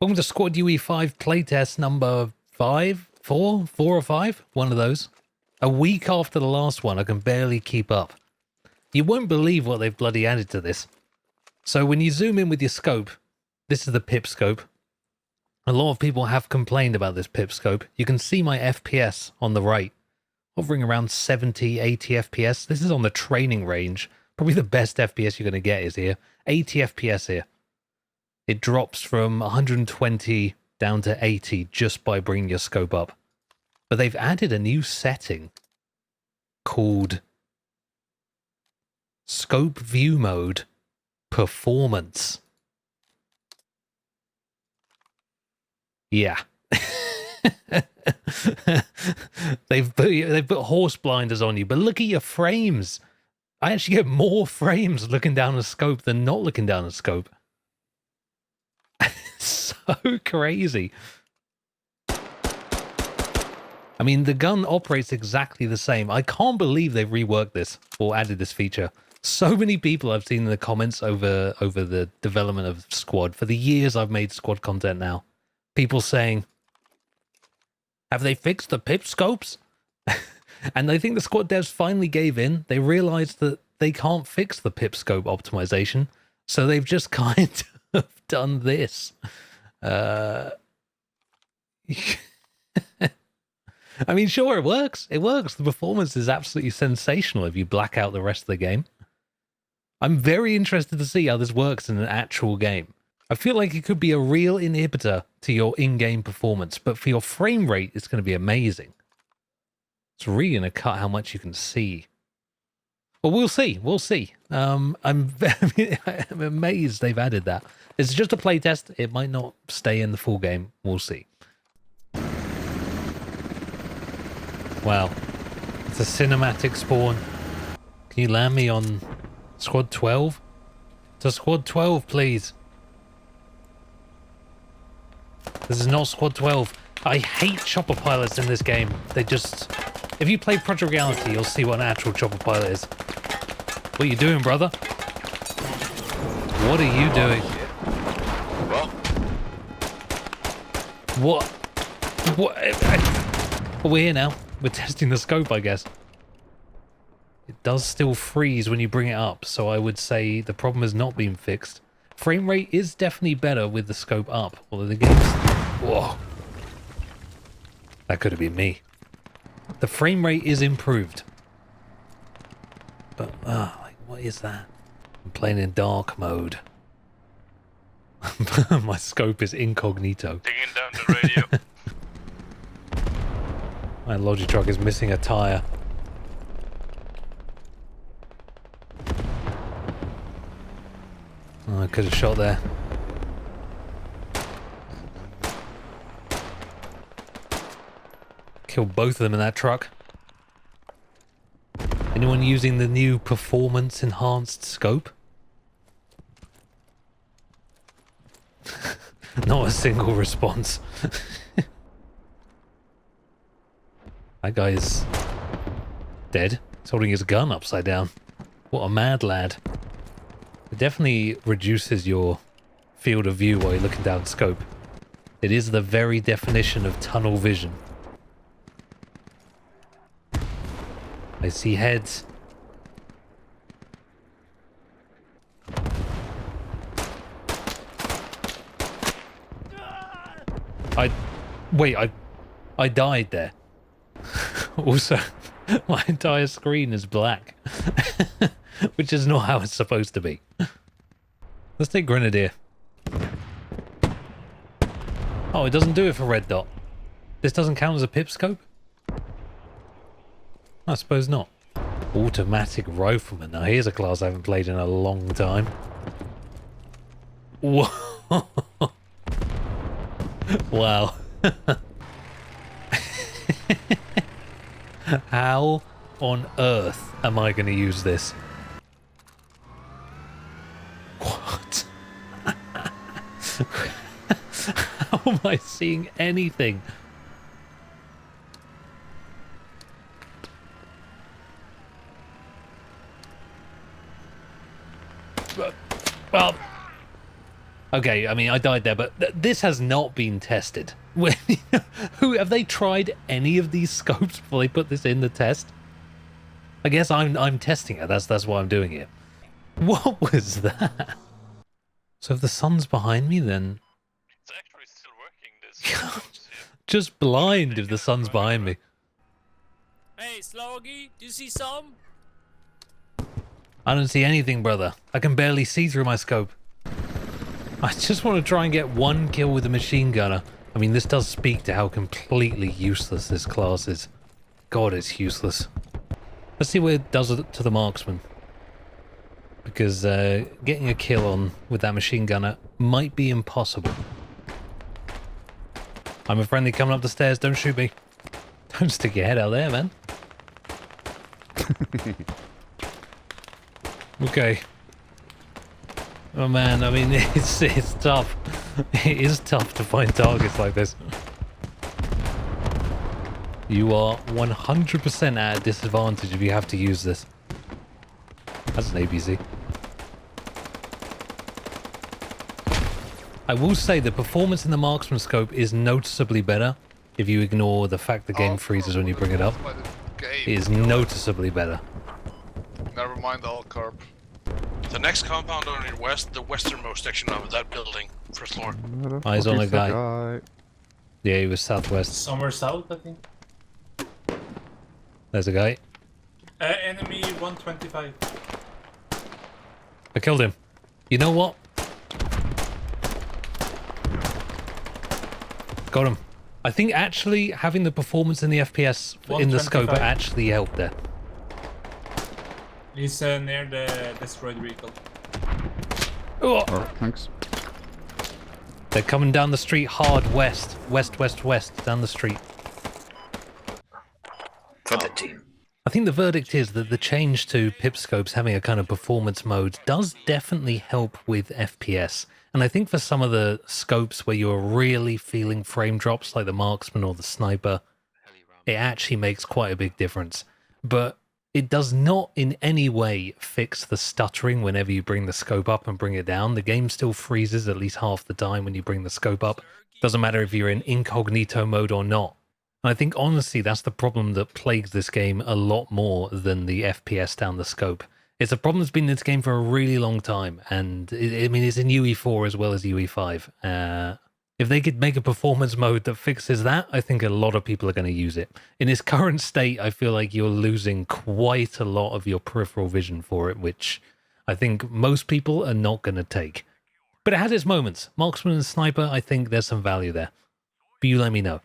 Welcome to Squad UE5 playtest number 5, 4 or 5? One of those. A week after the last one, I can barely keep up. You won't believe what they've bloody added to this. So when you zoom in with your scope, this is the PiP scope. A lot of people have complained about this PiP scope. You can see my FPS on the right, hovering around 70, 80 FPS. This is on the training range. Probably the best FPS you're going to get is here. 80 FPS here. It drops from 120 down to 80 just by bringing your scope up. But they've added a new setting called Scope View Mode Performance. Yeah. They've put horse blinders on you, but look at your frames. I actually get more frames looking down a scope than not looking down a scope. So crazy. I mean, the gun operates exactly the same. I can't believe they've reworked this or added this feature. So many people I've seen in the comments over the development of Squad. For the years I've made Squad content now. People saying, have they fixed the PiP scopes? And I think the Squad devs finally gave in. They realized that they can't fix the PiP scope optimization. So they've just kind of done this. I mean, sure, it works. It works. The performance is absolutely sensational if you black out the rest of the game. I'm very interested to see how this works in an actual game. I feel like it could be a real inhibitor to your in-game performance, but for your frame rate, it's going to be amazing. It's really going to cut how much you can see. Well, we'll see. We'll see. I'm amazed they've added that. It's just a playtest. It might not stay in the full game. We'll see. Wow. It's a cinematic spawn. Can you land me on Squad 12? To Squad 12, please. This is not Squad 12. I hate chopper pilots in this game. They just... If you play Project Reality, you'll see what an actual chopper pilot is. What are you doing, brother? What are you doing? Well. What? What? We're here now. We're testing the scope, I guess. It does still freeze when you bring it up, so I would say the problem has not been fixed. Frame rate is definitely better with the scope up, although the game's... Whoa. That could have been me. The frame rate is improved. But, like, what is that? I'm playing in dark mode. My scope is incognito. Taking down the radio. My Logi truck is missing a tire. Oh, I could have shot there. Killed both of them in that truck. Anyone using the new performance enhanced scope? Not a single response. That guy is dead. He's holding his gun upside down. What a mad lad. It definitely reduces your field of view while you're looking down scope. It is the very definition of tunnel vision. I see heads. I died there. Also, my entire screen is black, which is not how it's supposed to be. Let's take Grenadier. Oh, it doesn't do it for red dot. This doesn't count as a PiP scope? I suppose not. Automatic rifleman. Now here's a class I haven't played in a long time. Whoa. Wow. How on earth am I going to use this? What? How am I seeing anything? Well, Okay, I mean, I died there, but this has not been tested. Who have they tried any of these scopes before they put this in the test? I guess I'm testing it. That's why I'm doing it. What was that? So if the sun's behind me, then It's actually still working. This. just blind if the sun's behind me. Hey, Sloggy, do you see some? I don't see anything, brother. I can barely see through my scope. I just want to try and get one kill with a machine gunner. I mean, this does speak to how completely useless this class is. God, it's useless. Let's see what it does to the marksman. Because getting a kill on with that machine gunner might be impossible. I'm a friendly coming up the stairs. Don't shoot me. Don't stick your head out there, man. Okay. Oh man, I mean, it's tough. It is tough to find targets like this. You are 100% at a disadvantage if you have to use this. That's an ABC. I will say the performance in the marksman scope is noticeably better if you ignore the fact the game freezes when you bring it up. It is noticeably better. Never mind all carp. The next compound on your west, the westernmost section of that building, first floor. Eyes on a guy. Yeah, he was southwest. Somewhere south, I think. There's a guy. Enemy 125. I killed him. You know what? Got him. I think actually having the performance in the FPS in the scope 125. actually helped there. He's near the destroyed vehicle. Oh, Thanks. they're coming down the street hard west. West, down the street. For the team. I think the verdict is that the change to PiP scopes having a kind of performance mode does definitely help with FPS. And I think for some of the scopes where you're really feeling frame drops like the marksman or the sniper, it actually makes quite a big difference. But it does not in any way fix the stuttering whenever you bring the scope up and bring it down. The game still freezes at least half the time when you bring the scope up. Doesn't matter if you're in incognito mode or not. And I think honestly that's the problem that plagues this game a lot more than the FPS down the scope. It's a problem that's been in this game for a really long time, and I mean it's in UE4 as well as UE5. If they could make a performance mode that fixes that, I think a lot of people are going to use it. In its current state, I feel like you're losing quite a lot of your peripheral vision for it, which I think most people are not going to take. But it has its moments. Marksman and Sniper, I think there's some value there. But you let me know.